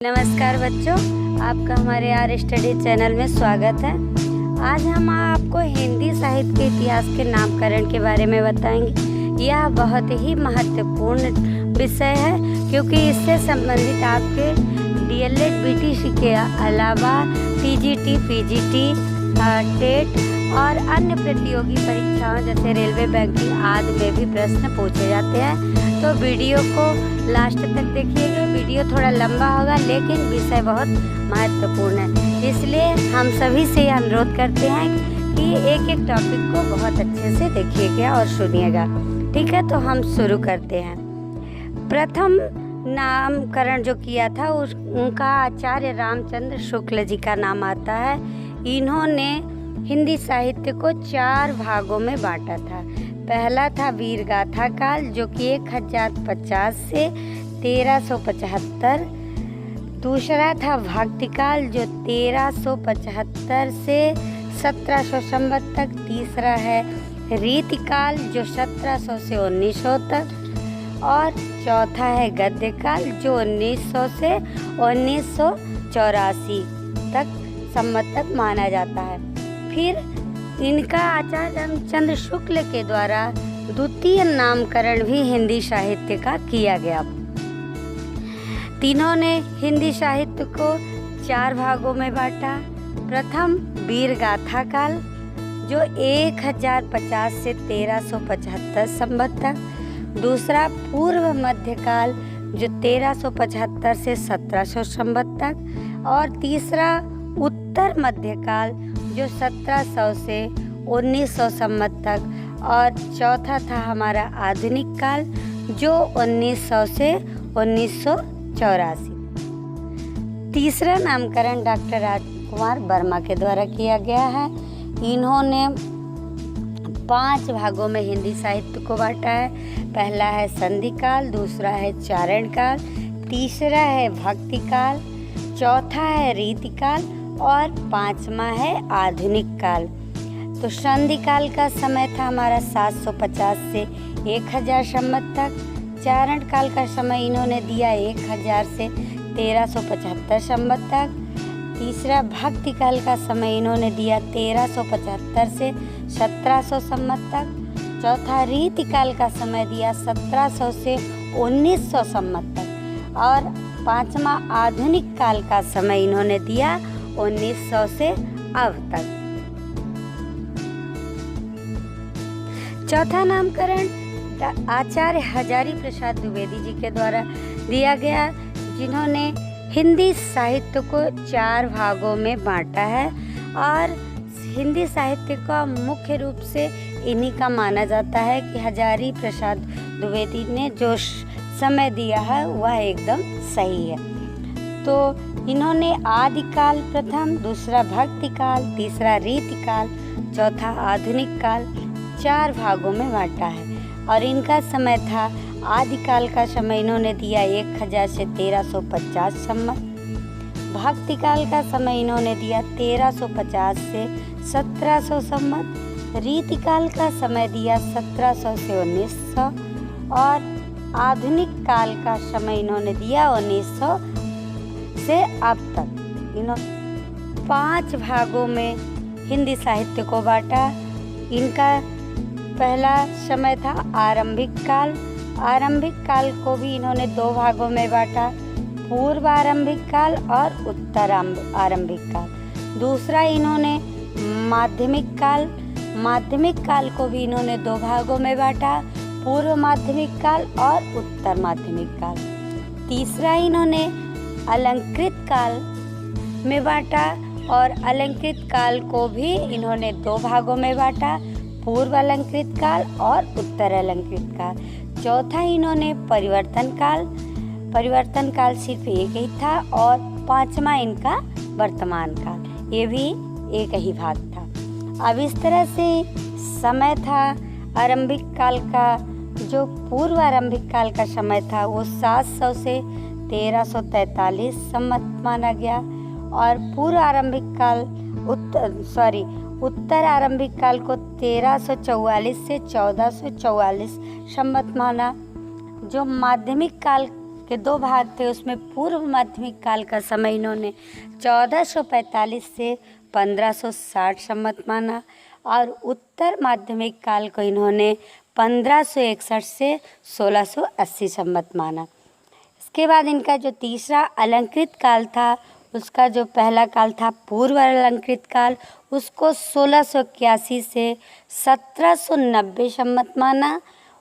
नमस्कार बच्चों, आपका हमारे आर स्टडी चैनल में स्वागत है। आज हम आपको हिंदी साहित्य के इतिहास के नामकरण के बारे में बताएंगे। यह बहुत ही महत्वपूर्ण विषय है क्योंकि इससे संबंधित आपके डीएलएड बीटीसी के अलावा टीजीटी, पीजीटी, टेट और अन्य प्रतियोगी परीक्षाओं जैसे रेलवे, बैंकिंग आदि में भी प्रश्न पूछे जाते हैं। तो वीडियो को लास्ट तक देखिएगा। वीडियो थोड़ा लंबा होगा लेकिन विषय बहुत महत्वपूर्ण है, इसलिए हम सभी से यह अनुरोध करते हैं कि एक एक टॉपिक को बहुत अच्छे से देखिएगा और सुनिएगा। ठीक है, तो हम शुरू करते हैं। प्रथम नामकरण जो किया था उनका आचार्य रामचंद्र शुक्ल जी का नाम आता है। इन्होंने हिंदी साहित्य को 4 भागों में बांटा था। पहला था वीर गाथा काल जो कि 1050 से 1375। दूसरा था भक्ति काल जो 1375 से 1700 संवत तक। तीसरा है रीति काल जो 1700 से 1900 तक। और चौथा है गद्य काल जो 1900 से 1984 तक संवत तक माना जाता है। फिर इनका आचार्य रामचंद्र शुक्ल के द्वारा द्वितीय नामकरण भी हिंदी साहित्य का किया गया। तीनों ने हिंदी साहित्य को 4 भागों में बांटा। प्रथम वीर गाथा काल जो 1050 से 1375 संवत तक। दूसरा पूर्व मध्यकाल जो 1375 से 1700 संवत तक। और तीसरा उत्तर मध्यकाल जो 1700 से 1900 संवत तक। और चौथा था हमारा आधुनिक काल जो 1900 से 1984। तीसरा नामकरण डॉक्टर राजकुमार वर्मा के द्वारा किया गया है। इन्होंने 5 भागों में हिंदी साहित्य को बांटा है। पहला है संधि काल, दूसरा है चारण काल, तीसरा है भक्ति काल, चौथा है रीति काल और 5वां है आधुनिक काल। तो संधि काल का समय था हमारा 750 से 1000 संवत तक। चारण काल का समय इन्होंने दिया 1000 से 1375 संवत तक। तीसरा भक्ति काल का समय इन्होंने दिया 1375 से 1700 संवत तक। चौथा रीति काल का समय दिया 1700 से 1900 संवत तक। और 5वां आधुनिक काल का समय इन्होंने दिया 1900 से अब तक। चौथा नामकरण आचार्य हजारी प्रसाद द्विवेदी जी के द्वारा दिया गया, जिन्होंने हिंदी साहित्य को 4 भागों में बांटा है। और हिंदी साहित्य का मुख्य रूप से इन्हीं का माना जाता है कि हजारी प्रसाद द्विवेदी ने जो समय दिया है वह एकदम सही है। तो इन्होंने आदि काल प्रथम, दूसरा भक्ति काल, तीसरा रीति काल, चौथा आधुनिक काल 4 भागों में बांटा है। और इनका समय था आदि काल का समय इन्होंने दिया 1000 से 1350 संवत। भक्ति काल का समय इन्होंने दिया 1350 से 1700 संवत। रीति काल का समय दिया 1700 से 1900। और आधुनिक काल का समय इन्होंने दिया 1900 से अब तक। इन्होंने 5 भागों में हिंदी साहित्य को बांटा। इनका पहला समय था आरंभिक काल। आरंभिक काल को भी इन्होंने 2 भागों में बांटा, पूर्व आरंभिक काल और उत्तर आरंभिक काल। दूसरा इन्होंने माध्यमिक काल। माध्यमिक काल को भी इन्होंने 2 भागों में बांटा, पूर्व माध्यमिक काल और उत्तर माध्यमिक काल। तीसरा इन्होंने अलंकृत काल में बांटा और अलंकृत काल को भी इन्होंने 2 भागों में बांटा, पूर्व अलंकृत काल और उत्तर अलंकृत काल। चौथा इन्होंने परिवर्तन काल। परिवर्तन काल सिर्फ एक ही था। और 5वां इनका वर्तमान काल, ये भी एक ही भाग था। अब इस तरह से समय था आरंभिक काल का। जो पूर्व आरंभिक काल का समय था वो 700 से 1343 संवत माना गया। और पूर्व आरंभिक काल उत्तर आरंभिक काल को 1344 से 1444 संवत माना। जो माध्यमिक काल के 2 भाग थे, उसमें पूर्व माध्यमिक काल का समय इन्होंने 1445 से 1560 संवत माना और उत्तर माध्यमिक काल को इन्होंने 1561 से 1680 संवत माना। इसके बाद इनका जो तीसरा अलंकृत काल था, उसका जो पहला काल था पूर्व अलंकृत काल, उसको 1681 से 1790 संवत माना।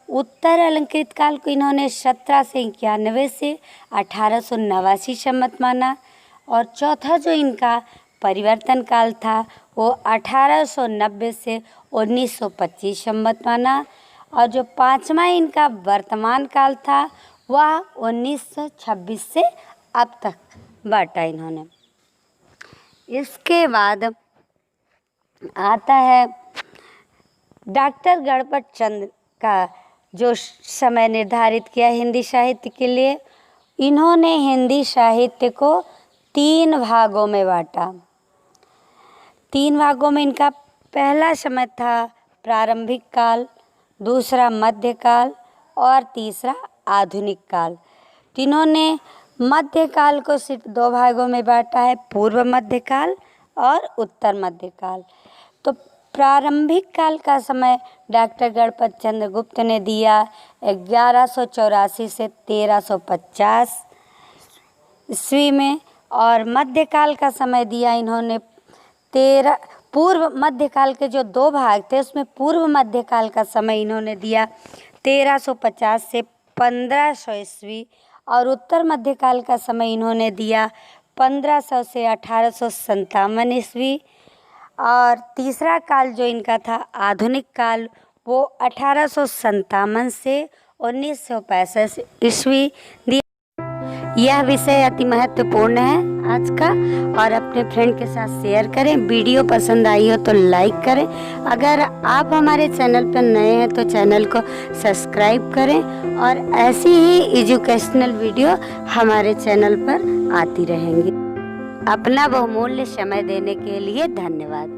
उत्तर अलंकृत काल को इन्होंने 1791 से 1889 संवत माना। और चौथा जो इनका परिवर्तन काल था वो 1890 से 1925 संवत माना। और जो पांचवा इनका वर्तमान काल था वह 1926 से अब तक बांटा इन्होंने। इसके बाद आता है डॉक्टर गणपत चंद्र का जो समय निर्धारित किया हिंदी साहित्य के लिए। इन्होंने हिंदी साहित्य को 3 भागों में बांटा। 3 भागों में इनका पहला समय था प्रारंभिक काल, दूसरा मध्यकाल और तीसरा आधुनिक काल। इन्होंने मध्यकाल को सिर्फ 2 भागों में बांटा है, पूर्व मध्यकाल और उत्तर मध्यकाल। तो प्रारंभिक काल का समय डॉक्टर गणपत चंद्र गुप्त ने दिया 1184 से 1350 ईस्वी में, और मध्यकाल का समय दिया इन्होंने पूर्व मध्यकाल के जो 2 भाग थे उसमें पूर्व मध्यकाल का समय इन्होंने दिया 1350 से 1500 ईस्वी, और उत्तर मध्यकाल का समय इन्होंने दिया 1500 से 1857 ईस्वी। और तीसरा काल जो इनका था आधुनिक काल, वो 1857 से 1965 ईस्वी दिया। यह विषय अति महत्वपूर्ण है आज का, और अपने फ्रेंड के साथ शेयर करें। वीडियो पसंद आई हो तो लाइक करें। अगर आप हमारे चैनल पर नए हैं तो चैनल को सब्सक्राइब करें, और ऐसी ही एजुकेशनल वीडियो हमारे चैनल पर आती रहेंगी। अपना बहुमूल्य समय देने के लिए धन्यवाद।